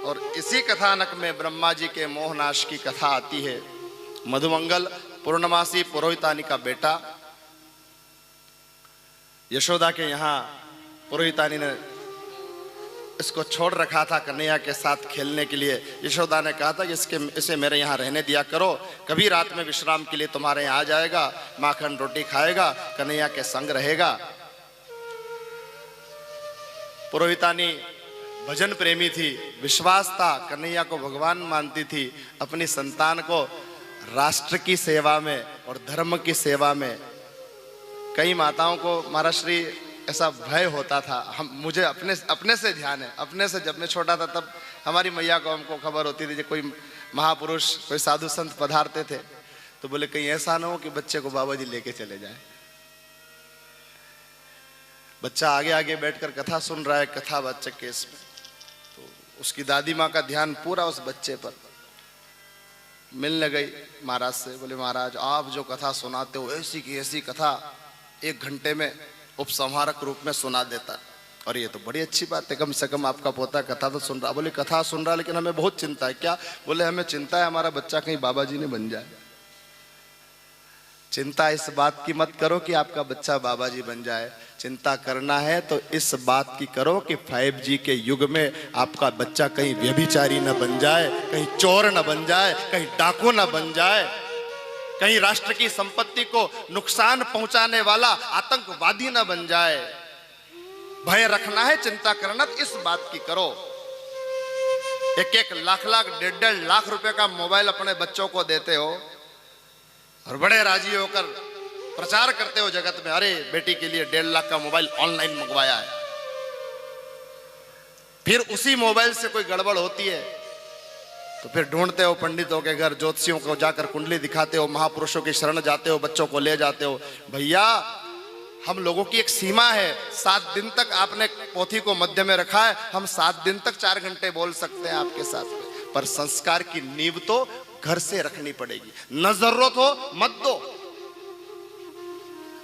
और इसी कथानक में ब्रह्मा जी के मोहनाश की कथा आती है। मधुमंगल पूर्णमासी पुरोहितानी का बेटा, यशोदा के यहाँ पुरोहितानी ने इसको छोड़ रखा था कन्हैया के साथ खेलने के लिए। यशोदा ने कहा था कि इसे मेरे यहाँ रहने दिया करो, कभी रात में विश्राम के लिए तुम्हारे यहाँ आ जाएगा, माखन रोटी खाएगा, कन्हैया के संग रहेगा। पुरोहितानी भजन प्रेमी थी, विश्वास था, कन्हैया को भगवान मानती थी। अपनी संतान को राष्ट्र की सेवा में और धर्म की सेवा में, कई माताओं को महाराज श्री ऐसा भय होता था। मुझे अपने से ध्यान है, अपने से जब मैं छोटा था तब हमारी मैया को हमको खबर होती थी, जब कोई महापुरुष कोई साधु संत पधारते थे तो बोले कहीं ऐसा ना हो कि बच्चे को बाबा जी लेके चले जाए। बच्चा आगे आगे बैठकर कथा सुन रहा है, कथा वाचक के इसमें, तो उसकी दादी माँ का ध्यान पूरा उस बच्चे पर। मिलने गई महाराज से, बोले महाराज आप जो कथा सुनाते हो ऐसी की ऐसी कथा 1 घंटे में उपसंहारक रूप में सुना देता। और ये तो बड़ी अच्छी बात है, कम से कम आपका पोता कथा तो सुन रहा। बोले कथा सुन रहा लेकिन हमें बहुत चिंता है। क्या? बोले हमें चिंता है हमारा बच्चा कहीं बाबा जी ने बन जाए। चिंता इस बात की मत करो कि आपका बच्चा बाबा जी बन जाए, चिंता करना है तो इस बात की करो कि 5G के युग में आपका बच्चा कहीं व्यभिचारी न बन जाए, कहीं चोर न बन जाए, कहीं डाकू न बन जाए, कहीं राष्ट्र की संपत्ति को नुकसान पहुंचाने वाला आतंकवादी न बन जाए। भय रखना है, चिंता करना तो इस बात की करो। 1-1 लाख, 1.5 लाख रुपए का मोबाइल अपने बच्चों को देते हो और बड़े राजी होकर प्रचार करते हो जगत में, अरे बेटी के लिए 1.5 लाख का मोबाइल ऑनलाइन मंगवाया है। फिर उसी मोबाइल से कोई गड़बड़ होती है तो फिर ढूंढते हो पंडितों के घर, ज्योतिषियों को जाकर कुंडली दिखाते हो, महापुरुषों की शरण जाते हो, बच्चों को ले जाते हो। भैया हम लोगों की एक सीमा है, 7 दिन तक आपने पोथी को मध्य में रखा है, हम 7 दिन तक 4 घंटे बोल सकते हैं आपके साथ, पर संस्कार की नींव तो घर से रखनी पड़ेगी। न जरूरत हो मत दो,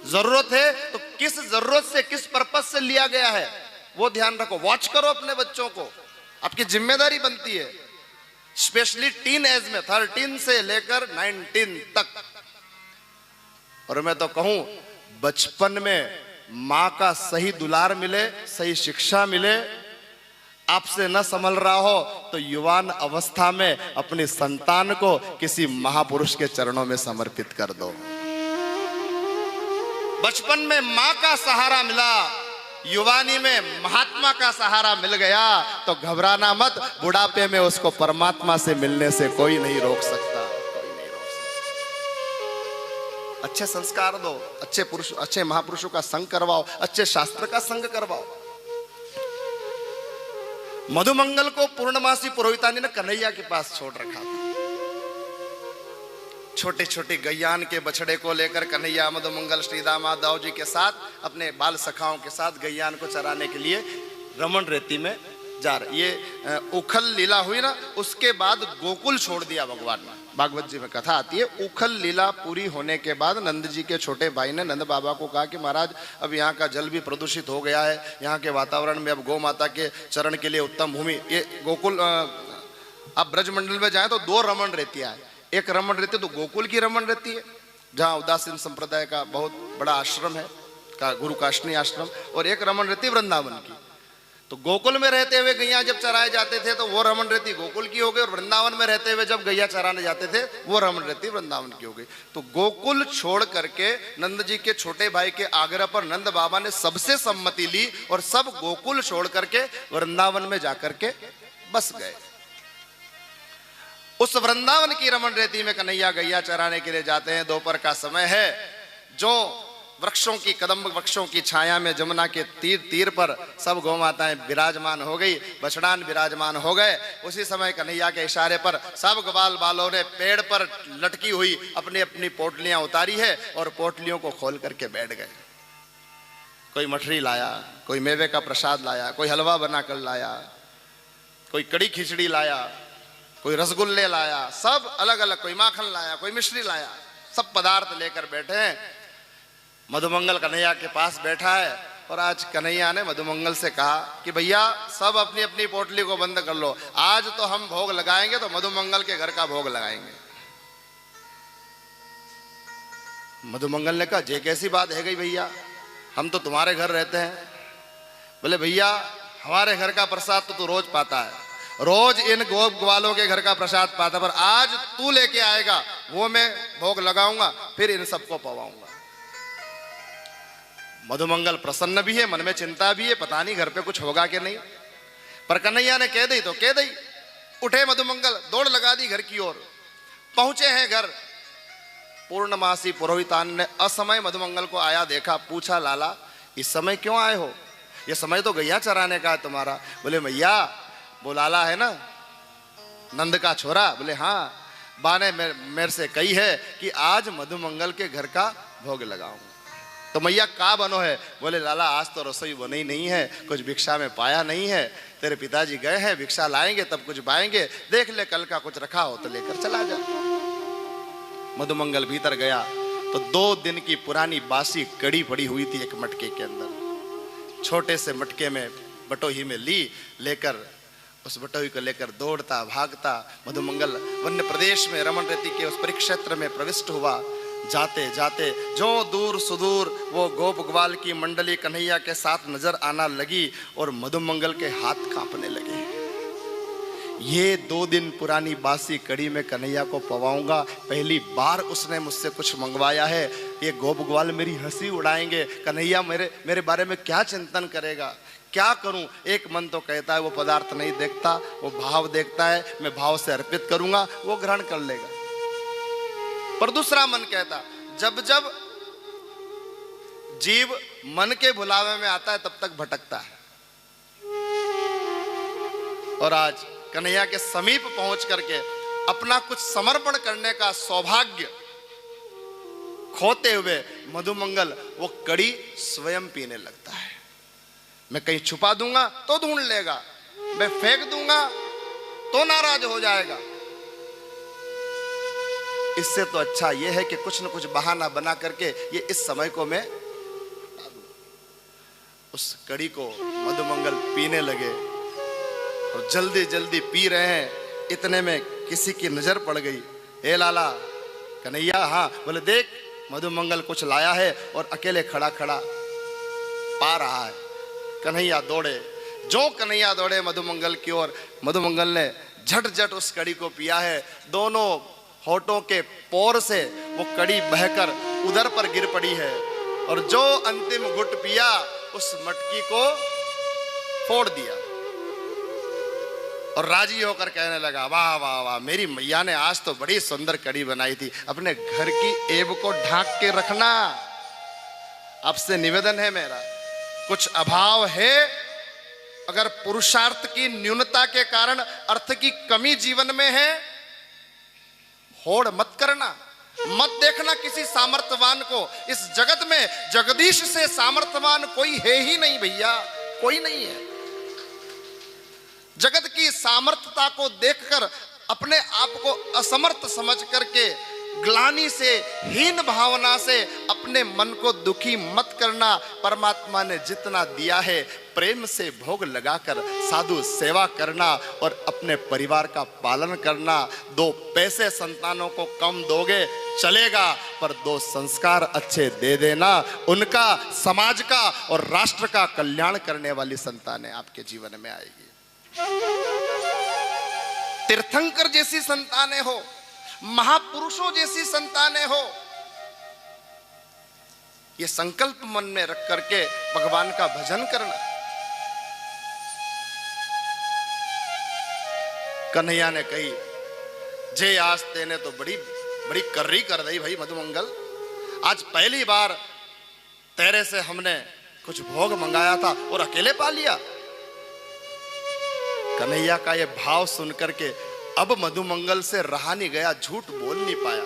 जरूरत है तो किस जरूरत से, किस पर्पस से लिया गया है वो ध्यान रखो। वॉच करो अपने बच्चों को, आपकी जिम्मेदारी बनती है, स्पेशली टीन एज में 13 से लेकर 19 तक। और मैं तो कहूं बचपन में मां का सही दुलार मिले, सही शिक्षा मिले, आपसे न संभल रहा हो तो युवान अवस्था में अपनी संतान को किसी महापुरुष के चरणों में समर्पित कर दो। बचपन में मां का सहारा मिला, युवानी में महात्मा का सहारा मिल गया तो घबराना मत, बुढ़ापे में उसको परमात्मा से मिलने से कोई नहीं रोक सकता, कोई नहीं रोक सकता। अच्छे संस्कार दो, अच्छे पुरुष, अच्छे महापुरुषों का संग करवाओ, अच्छे शास्त्र का संग करवाओ। मधुमंगल को पूर्णमासी पुरोहितानी ने कन्हैया के पास छोड़ रखा था। छोटे छोटे गैयान के बछड़े को लेकर कन्हैया मधुमंगल श्री दामादाव जी के साथ, अपने बाल सखाओं के साथ गैयान को चराने के लिए रमन रेती में जा रहे। ये उखल लीला हुई ना, उसके बाद गोकुल छोड़ दिया भगवान ने। भागवत जी में कथा आती है, उखल लीला पूरी होने के बाद नंद जी के छोटे भाई ने नंद बाबा को कहा कि महाराज अब यहाँ का जल भी प्रदूषित हो गया है, यहाँ के वातावरण में अब गौ माता के चरण के लिए उत्तम भूमि, ये गोकुल अब ब्रजमंडल में जाए तो 2 रमन रेतियां है। एक रमन रेती तो गोकुल की रमन रेती है, जहाँ उदासीन संप्रदाय का बहुत बड़ा आश्रम है, का गुरु काष्णी आश्रम, और एक रमन रेती वृंदावन की। तो गोकुल में रहते हुए गैया जब चराए जाते थे तो वो रमन रेती गोकुल की हो गई, और वृंदावन में रहते हुए जब गैया चराने जाते थे वो रमन रेती वृंदावन की हो गई। तो गोकुल छोड़ करके नंद जी के छोटे भाई के आग्रह पर नंद बाबा ने सबसे सम्मति ली और सब गोकुल छोड़ करके वृंदावन में जाकर के बस गए। उस वृंदावन की रमन रेती में कन्हैया गैया चराने के लिए जाते हैं। दोपहर का समय है, जो वृक्षों की, कदम्ब वृक्षों की छाया में जमुना के तीर पर सब गौ माताएं विराजमान हो गई, बछड़ान विराजमान हो गए। उसी समय कन्हैया के इशारे पर सब ग्वाल बालों ने पेड़ पर लटकी हुई अपनी अपनी पोटलियां उतारी है और पोटलियों को खोल करके बैठ गए। कोई मठरी लाया, कोई मेवे का प्रसाद लाया, कोई हलवा बनाकर लाया, कोई कड़ी खिचड़ी लाया, कोई रसगुल्ले लाया, सब अलग अलग, कोई माखन लाया, कोई मिश्री लाया, सब पदार्थ लेकर बैठे हैं। मधुमंगल कन्हैया के पास बैठा है और आज कन्हैया ने मधुमंगल से कहा कि भैया सब अपनी अपनी पोटली को बंद कर लो, आज तो हम भोग लगाएंगे तो मधुमंगल के घर का भोग लगाएंगे। मधुमंगल ने कहा, ये कैसी बात है गई भैया, हम तो तुम्हारे घर रहते हैं। बोले भैया हमारे घर का प्रसाद तो तू रोज पाता है, रोज इन गोप ग्वालों के घर का प्रसाद पाता, पर आज तू लेके आएगा वो मैं भोग लगाऊंगा, फिर इन सबको पवाऊंगा। मधुमंगल प्रसन्न भी है, मन में चिंता भी है, पता नहीं घर पे कुछ होगा कि नहीं, पर कन्हैया ने कह दी तो कह दी। उठे मधुमंगल, दौड़ लगा दी घर की ओर। पहुंचे हैं घर, पूर्णमासी पुरोहितान ने असमय मधुमंगल को आया देखा, पूछा लाला इस समय क्यों आए हो, ये समय तो गैया चराने का है तुम्हारा। बोले भैया वो लाला है ना नंद का छोरा। बोले हाँ, बा ने मेरे से कही है कि आज मधुमंगल के घर का भोग लगाऊंगा। तो मैया का बनो है। बोले लाला आज तो रसोई बनी नहीं है, कुछ भिक्षा में पाया नहीं है, तेरे पिताजी गए हैं, भिक्षा लाएंगे तब कुछ पाएंगे, देख ले कल का कुछ रखा हो तो लेकर चला जा। मधुमंगल भीतर गया तो 2 दिन की पुरानी बासी कड़ी पड़ी हुई थी एक मटके के अंदर। छोटे से मटके में बटोही में लेकर उस बटोही को लेकर दौड़ता भागता मधुमंगल वन्य प्रदेश में रमन रेती के उस परिक्षेत्र में प्रविष्ट हुआ। जाते जाते जो दूर सुदूर वो गोप ग्वाल की मंडली कन्हैया के साथ नजर आना लगी और मधुमंगल के हाथ कांपने लगे। ये 2 दिन पुरानी बासी कड़ी में कन्हैया को पवाऊंगा, पहली बार उसने मुझसे कुछ मंगवाया है, ये गोप ग्वाल मेरी हंसी उड़ाएंगे, कन्हैया मेरे बारे में क्या चिंतन करेगा, क्या करूं। एक मन तो कहता है वो पदार्थ नहीं देखता, वो भाव देखता है, मैं भाव से अर्पित करूंगा वो ग्रहण कर लेगा। पर दूसरा मन कहता जब जब जीव मन के भुलावे में आता है तब तक भटकता है। और आज कन्हैया के समीप पहुंच करके अपना कुछ समर्पण करने का सौभाग्य खोते हुए मधुमंगल वो कड़ी स्वयं पीने लगता है। मैं कहीं छुपा दूंगा तो ढूंढ लेगा, मैं फेंक दूंगा तो नाराज हो जाएगा। इससे तो अच्छा यह है कि कुछ न कुछ बहाना बना करके ये इस समय को मैं उस कड़ी को मधुमंगल पीने लगे और जल्दी जल्दी पी रहे हैं। इतने में किसी की नजर पड़ गई। हे लाला कन्हैया, हाँ। बोले देख मधुमंगल कुछ लाया है और अकेले खड़ा खड़ा पा रहा है। कन्हैया दौड़े, जो कन्हैया दौड़े मधुमंगल की ओर, मधुमंगल ने झट झट उस कड़ी को पिया है। दोनों होठों के पोर से वो कड़ी बहकर उदर पर गिर पड़ी है और जो अंतिम घुट पिया उस मटकी को फोड़ दिया और राजी होकर कहने लगा, वाह वाह वाह, मेरी मैया ने आज तो बड़ी सुंदर कड़ी बनाई थी, अपने घर की एब को ढांक के रखना। आपसे निवेदन है मेरा, कुछ अभाव है, अगर पुरुषार्थ की न्यूनता के कारण अर्थ की कमी जीवन में है, होड़ मत करना, मत देखना किसी सामर्थ्यवान को। इस जगत में जगदीश से सामर्थ्यवान कोई है ही नहीं भैया, कोई नहीं है। जगत की सामर्थ्यता को देखकर अपने आप को असमर्थ समझ करके ग्लानि से, हीन भावना से अपने मन को दुखी मत करना। परमात्मा ने जितना दिया है प्रेम से भोग लगाकर साधु सेवा करना और अपने परिवार का पालन करना। 2 पैसे संतानों को कम दोगे चलेगा, पर 2 संस्कार अच्छे दे देना, उनका, समाज का और राष्ट्र का कल्याण करने वाली संतानें आपके जीवन में आएगी। तीर्थंकर जैसी संतानें हो, महापुरुषों जैसी संतानें हो, ये संकल्प मन में रख करके भगवान का भजन करना। कन्हैया ने कही, जे आज तेने तो बड़ी बड़ी कर्री कर दी भाई मधुमंगल, आज पहली बार तेरे से हमने कुछ भोग मंगाया था और अकेले पा लिया। कन्हैया का ये भाव सुनकर के अब मधुमंगल से रहा नहीं गया, झूठ बोल नहीं पाया।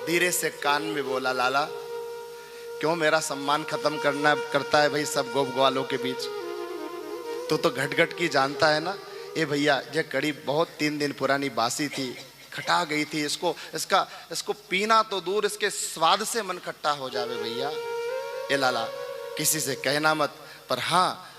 धीरे से कान में बोला, लाला क्यों मेरा सम्मान खत्म करता है भाई सब गोप ग्वालों के बीच। तो घट घट की जानता है ना। ए भैया ये कड़ी बहुत 3 दिन पुरानी बासी थी, खटा गई थी, इसको पीना तो दूर, इसके स्वाद से मन खट्टा हो जावे भैया। ए लाला किसी से कहना मत, पर हाँ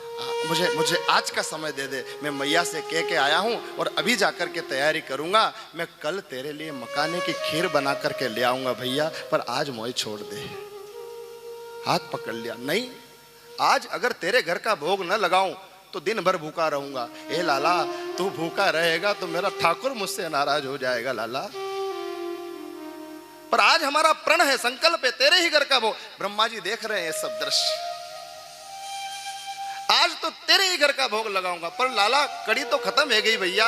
मुझे आज का समय दे दे। मैं मैया से कह के आया हूँ और अभी जाकर के तैयारी करूँगा। मैं कल तेरे लिए मकाने की खीर बना करके ले आऊँगा भैया, पर आज मोए छोड़ दे। हाथ पकड़ लिया, नहीं आज अगर तेरे घर का भोग न लगाऊं तो दिन भर भूखा रहूंगा। ए लाला, तू भूखा रहेगा तो मेरा ठाकुर मुझसे नाराज हो जाएगा लाला। पर आज हमारा प्रण है, संकल्प है, तेरे ही घर का भोग। ब्रह्मा जी देख रहे हैं ये सब दृश्य। आज तो तेरे ही घर का भोग लगाऊंगा। पर लाला कड़ी तो खत्म है गई भैया,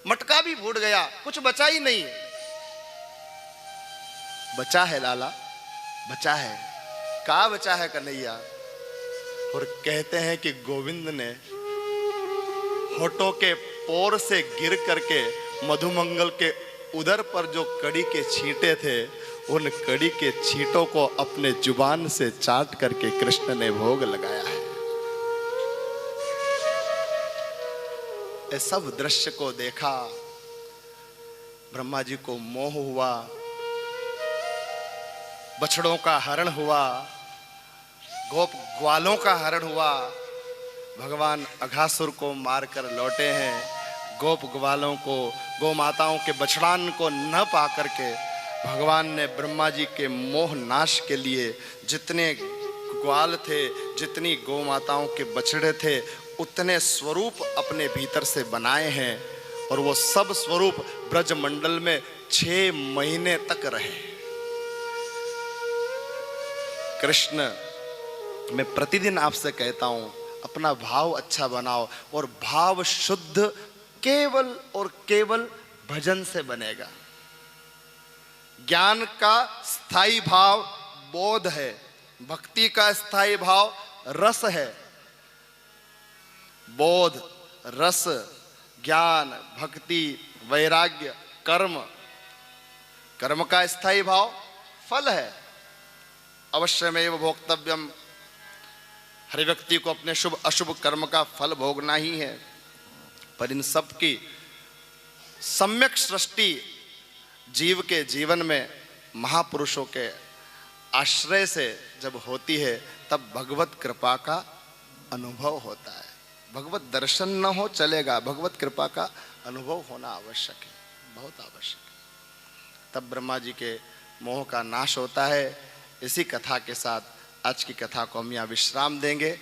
मटका भी फूट गया, कुछ बचा ही नहीं। बचा है लाला, बचा है। का बचा है कन्हैया? और कहते हैं कि गोविंद ने होठों के पोर से गिर करके मधुमंगल के उदर पर जो कड़ी के छींटे थे, उन कड़ी के छींटों को अपने जुबान से चाट करके कृष्ण ने भोग लगाया है। इस सब दृश्य को देखा, ब्रह्मा जी को मोह हुआ, बछड़ों का हरण हुआ, गोप ग्वालों का हरण हुआ। भगवान अघासुर को मारकर लौटे हैं। गोप ग्वालों को, गौ माताओं के बछड़ान को न पा करके भगवान ने ब्रह्मा जी के मोह नाश के लिए जितने ग्वाल थे, जितनी गौ माताओं के बछड़े थे, उतने स्वरूप अपने भीतर से बनाए हैं। और वो सब स्वरूप ब्रजमंडल में 6 महीने तक रहे। कृष्ण, मैं प्रतिदिन आपसे कहता हूं, अपना भाव अच्छा बनाओ और भाव शुद्ध केवल और केवल भजन से बनेगा। ज्ञान का स्थायी भाव बोध है, भक्ति का स्थायी भाव रस है। बोध, रस, ज्ञान, भक्ति, वैराग्य, कर्म। कर्म का स्थायी भाव फल है। अवश्यमेव भोक्तव्यम। हर व्यक्ति को अपने शुभ अशुभ कर्म का फल भोगना ही है। पर इन सब की सम्यक सृष्टि जीव के जीवन में महापुरुषों के आश्रय से जब होती है, तब भगवत कृपा का अनुभव होता है। भगवत दर्शन न हो चलेगा, भगवत कृपा का अनुभव होना आवश्यक है, बहुत आवश्यक है। तब ब्रह्मा जी के मोह का नाश होता है। इसी कथा के साथ आज की कथा को हम यहाँ विश्राम देंगे।